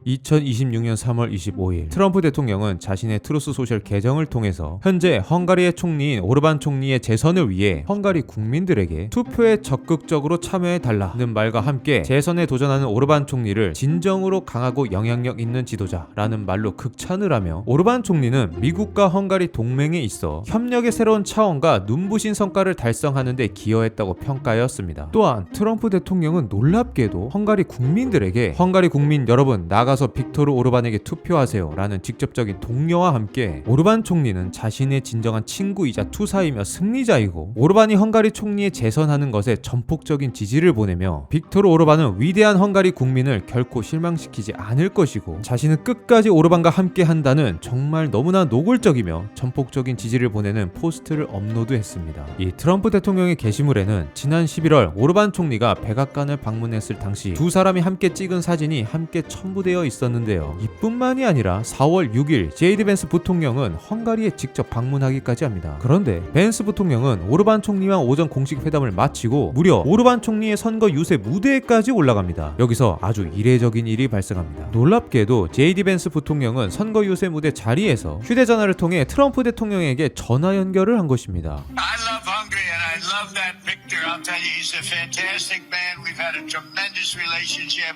2026년 3월 25일 트럼프 대통령은 자신의 트루스 소셜 계정을 통해서 현재 헝가리의 총리인 오르반 총리의 재선을 위해 헝가리 국민들에게 투표에 적극적으로 참여해달라는 말과 함께 재선에 도전하는 오르반 총리를 진정으로 강하고 영향력 있는 지도자라는 말로 극찬을 하며 오르반 총리는 미국과 헝가리 동맹에 있어 협력의 새로운 차원과 눈부신 성과를 달성하는 데 기여했다고 평가하였습니다. 또한 트럼프 대통령은 놀랍게도 헝가리 국민들에게 헝가리 국민 여러분 나가서 빅토르 오르반에게 투표하세요 라는 직접적인 독려와 함께 오르반 총리는 자신의 진정한 친구이자 투사이며 승리자이고 오르반이 헝가리 총리에 재선하는 것에 전폭적인 지지를 보내며 빅토르 오르반은 위대한 헝가리 국민을 결코 실망시키지 않을 것이고 자신은 끝까지 오르반과 함께 한다는 정말 너무나 노골적이며 전폭적인 지지를 보내는 포스트를 업로드했습니다. 이 트럼프 대통령의 게시물에는 지난 11월 오르반 총리가 백악관을 방문했을 당시 두 사람이 함께 찍은 사진이 함께 첨부되어 있었는데요. 이뿐만이 아니라 4월 6일 제이디 벤스 부통령은 헝가리에 직접 방문하기까지 합니다. 그런데 벤스 부통령은 오르반 총리와 오전 공식 회담을 마치고 무려 오르반 총리의 선거 유세 무대에까지 올라갑니다. 여기서 아주 이례적인 일이 발생합니다. 놀랍게도 제이디 벤스 부통령은 선거 유세 무대 자리에서 휴대전화를 통해 트럼프 대통령에게 전화 연결을 한 것입니다. I love Hungary and I love that Victor. I'll tell you, he's a fantastic man. We've had a tremendous relationship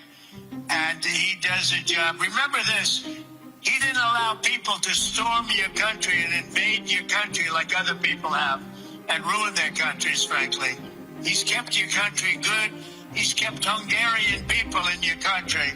and he does a job. Remember this, he didn't allow people to storm your country and invade your country like other people have and ruin their countries, frankly. He's kept your country good. He's kept Hungarian people in your country.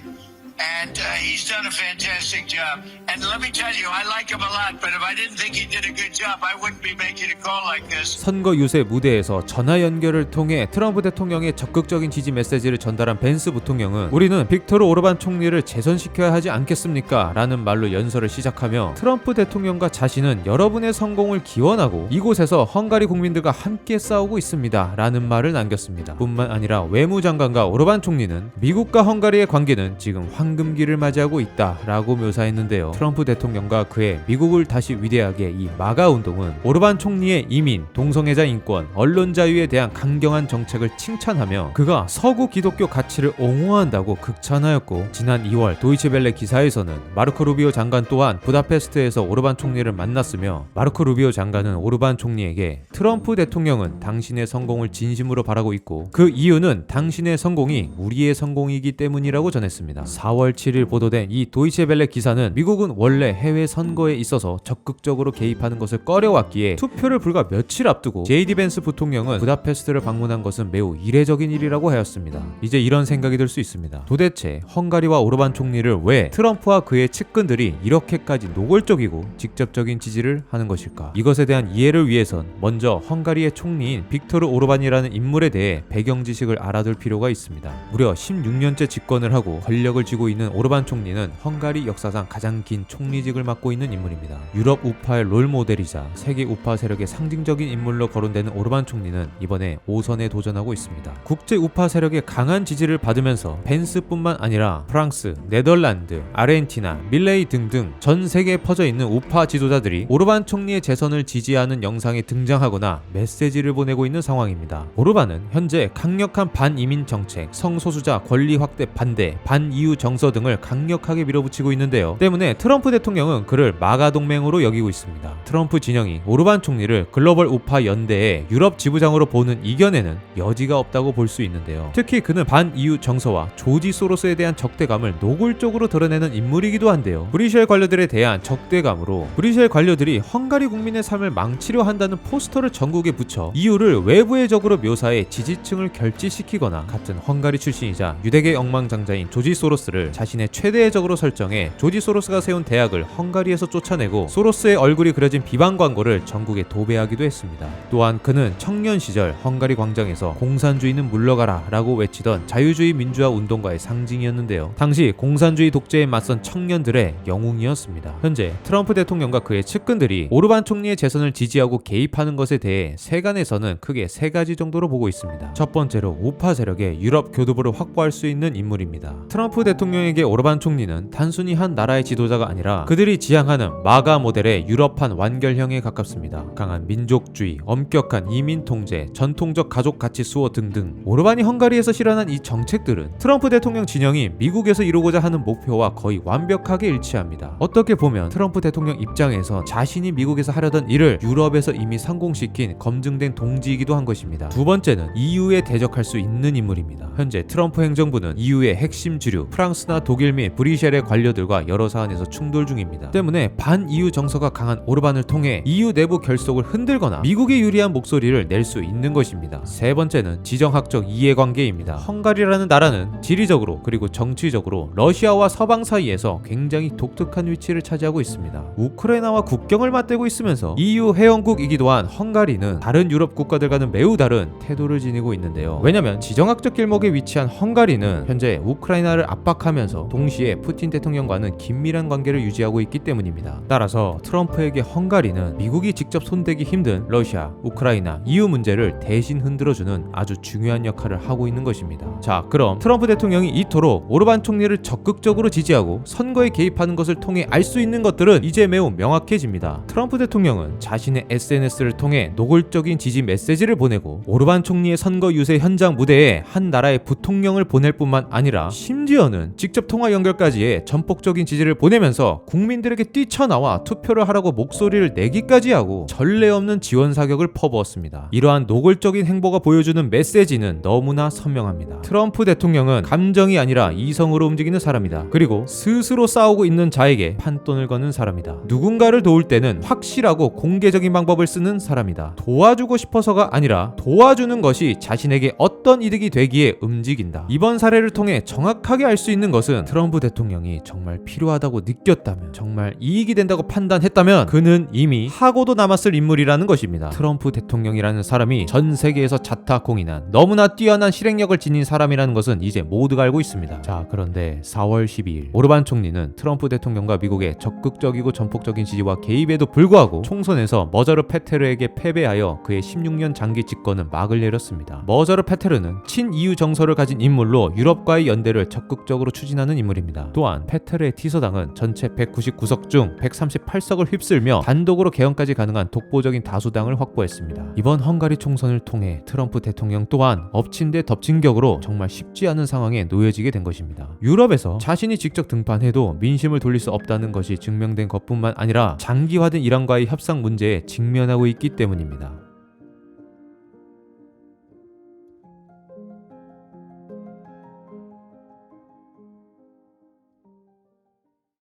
And he's done a fantastic job. And let me tell you, I like him a lot, but if I didn't think he did a good job, I wouldn't be making a call like this. 선거 유세 무대에서 전화 연결을 통해 트럼프 대통령의 적극적인 지지 메시지를 전달한 벤스 부통령은 우리는 빅토르 오르반 총리를 재선시켜야 하지 않겠습니까? 라는 말로 연설을 시작하며 트럼프 대통령과 자신은 여러분의 성공을 기원하고 이곳에서 헝가리 국민들과 함께 싸우고 있습니다. 라는 말을 남겼습니다. 뿐만 아니라 외무장관과 오르반 총리는 미국과 헝가리의 관계는 지금 황금기를 맞이하고 있다 라고 묘사했는데요. 트럼프 대통령과 그의 미국을 다시 위대하게 이 마가 운동은 오르반 총리의 이민, 동성애자 인권, 언론 자유에 대한 강경한 정책을 칭찬하며 그가 서구 기독교 가치를 옹호한다고 극찬하였고 지난 2월 도이체벨레 기사에서는 마르코 루비오 장관 또한 부다페스트에서 오르반 총리를 만났으며 마르코 루비오 장관은 오르반 총리에게 트럼프 대통령은 당신의 성공을 진심으로 바라고 있고 그 이유는 당신의 성공이 우리의 성공이기 때문이라고 전했습니다. 4월 7일 보도된 이 도이체벨레 기사는 미국은 원래 해외 선거에 있어서 적극적으로 개입하는 것을 꺼려왔기에 투표를 불과 며칠 앞두고 제이디 벤스 부통령은 부다페스트를 방문한 것은 매우 이례적인 일이라고 하였습니다. 이제 이런 생각이 들 수 있습니다. 도대체 헝가리와 오르반 총리를 왜 트럼프와 그의 측근들이 이렇게까지 노골적이고 직접적인 지지를 하는 것일까? 이것에 대한 이해를 위해선 먼저 헝가리의 총리인 빅토르 오르반이라는 인물에 대해 배경 지식을 알아둘 필요가 있습니다. 무려 16년째 집권을 하고 권력을 쥐고 있는 오르반 총리는 헝가리 역사상 가장 긴 총리직을 맡고 있는 인물입니다. 유럽 우파의 롤모델이자 세계 우파 세력의 상징적인 인물로 거론되는 오르반 총리는 이번에 5선에 도전하고 있습니다. 국제 우파 세력의 강한 지지를 받으면서 벤스뿐만 아니라 프랑스, 네덜란드, 아르헨티나, 밀레이 등등 전 세계에 퍼져 있는 우파 지도자들이 오르반 총리의 재선을 지지하는 영상에 등장하거나 메시지를 보내고 있는 상황입니다. 오르반은 현재 강력한 반이민 정책, 성소수자 권리 확대 반대, 반EU 정서 등을 강력하게 밀어붙이고 있는데요. 때문에 트럼프 대통령은 그를 마가 동맹으로 여기고 있습니다. 트럼프 진영이 오르반 총리를 글로벌 우파 연대의 유럽 지부장으로 보는 이견에는 여지가 없다고 볼 수 있는데요. 특히 그는 반EU 정서와 조지 소로스에 대한 적대감을 노골적으로 드러내는 인물이기도 한데요. 브뤼셀 관료들에 대한 적대감으로 브뤼셀 관료들이 헝가리 국민의 삶을 망치려 한다는 포스터를 전국에 붙여 EU를 외부의 적으로 묘사해 지지층을 결집시키거나 같은 헝가리 출신이자 유대계 억망장자인 조지 소로스를 자신의 최대의 적으로 설정해 조지 소로스가 세운 대학을 헝가리에서 쫓아내고 소로스의 얼굴이 그려진 비방 광고를 전국에 도배하기도 했습니다. 또한 그는 청년 시절 헝가리 광장에서 공산주의는 물러가라 라고 외치던 자유주의 민주화 운동가의 상징이었는데요. 당시 공산주의 독재에 맞선 청년들의 영웅이었습니다. 현재 트럼프 대통령과 그의 측근들이 오르반 총리의 재선을 지지하고 개입하는 것에 대해 세간에서는 크게 세 가지 정도로 보고 있습니다. 첫 번째로 우파 세력의 유럽 교두보를 확보할 수 있는 인물입니다. 트럼프 대통령에게 오르반 총리는 단순히 한 나라의 지도자가 정서가 아니라 그들이 지향하는 마가 모델의 유럽판 완결형에 가깝습니다. 강한 민족주의, 엄격한 이민 통제, 전통적 가족 가치 수호 등등. 오르반이 헝가리에서 실현한 이 정책들은 트럼프 대통령 진영이 미국에서 이루고자 하는 목표와 거의 완벽하게 일치합니다. 어떻게 보면 트럼프 대통령 입장에서 자신이 미국에서 하려던 일을 유럽에서 이미 성공시킨 검증된 동지이기도 한 것입니다. 두 번째는 EU에 대적할 수 있는 인물입니다. 현재 트럼프 행정부는 EU의 핵심 주류 프랑스나 독일 및 브뤼셀의 관료들과 여러 사안에서 충돌 중입니다. 때문에 반 EU 정서가 강한 오르반을 통해 EU 내부 결속을 흔들거나 미국에 유리한 목소리를 낼 수 있는 것입니다. 세 번째는 지정학적 이해관계입니다. 헝가리라는 나라는 지리적으로 그리고 정치적으로 러시아와 서방 사이에서 굉장히 독특한 위치를 차지하고 있습니다. 우크라이나와 국경을 맞대고 있으면서 EU 회원국이기도 한 헝가리는 다른 유럽 국가들과는 매우 다른 태도를 지니고 있는데요. 왜냐면 지정학적 길목에 위치한 헝가리는 현재 우크라이나를 압박하면서 동시에 푸틴 대통령과는 긴밀한 관계를 유지하고 있기 때문입니다. 따라서 트럼프에게 헝가리는 미국이 직접 손대기 힘든 러시아, 우크라이나, EU 문제를 대신 흔들어주는 아주 중요한 역할을 하고 있는 것입니다. 자, 그럼 트럼프 대통령이 이토록 오르반 총리를 적극적으로 지지하고 선거에 개입하는 것을 통해 알 수 있는 것들은 이제 매우 명확해집니다. 트럼프 대통령은 자신의 SNS를 통해 노골적인 지지 메시지를 보내고 오르반 총리의 선거 유세 현장 무대에 한 나라의 부통령을 보낼 뿐만 아니라 심지어는 직접 통화 연결까지 해 전폭적인 지지를 보내면서 국민들에게 뛰쳐나와 투표를 하라고 목소리를 내기까지 하고 전례 없는 지원 사격을 퍼부었습니다. 이러한 노골적인 행보가 보여주는 메시지는 너무나 선명합니다. 트럼프 대통령은 감정이 아니라 이성으로 움직이는 사람이다. 그리고 스스로 싸우고 있는 자에게 판돈을 거는 사람이다. 누군가를 도울 때는 확실하고 공개적인 방법을 쓰는 사람이다. 도와주고 싶어서가 아니라 도와주는 것이 자신에게 어떤 이득이 되기에 움직인다. 이번 사례를 통해 정확하게 알 수 있는 것은 트럼프 대통령이 정말 필요하다고 느꼈다면, 정말 이익이 된다고 판단했다면 그는 이미 하고도 남았을 인물이라는 것입니다. 트럼프 대통령이라는 사람이 전 세계에서 자타공인한 너무나 뛰어난 실행력을 지닌 사람이라는 것은 이제 모두가 알고 있습니다. 자, 그런데 4월 12일 오르반 총리는 트럼프 대통령과 미국의 적극적이고 전폭적인 지지와 개입에도 불구하고 총선에서 머저르 페테르에게 패배하여 그의 16년 장기 집권은 막을 내렸습니다. 머저르 페테르는 친EU 정서를 가진 인물로 유럽과의 연대를 적극적으로 추진하는 인물입니다. 또한 페테르의 티서당은 전체 199석 중 138석을 휩쓸며 단독으로 개헌까지 가능한 독보적인 다수당을 확보했습니다. 이번 헝가리 총선을 통해 트럼프 대통령 또한 엎친 데 덮친 격으로 정말 쉽지 않은 상황에 놓여지게 된 것입니다. 유럽에서 자신이 직접 등판해도 민심을 돌릴 수 없다는 것이 증명된 것뿐만 아니라 장기화된 이란과의 협상 문제에 직면하고 있기 때문입니다.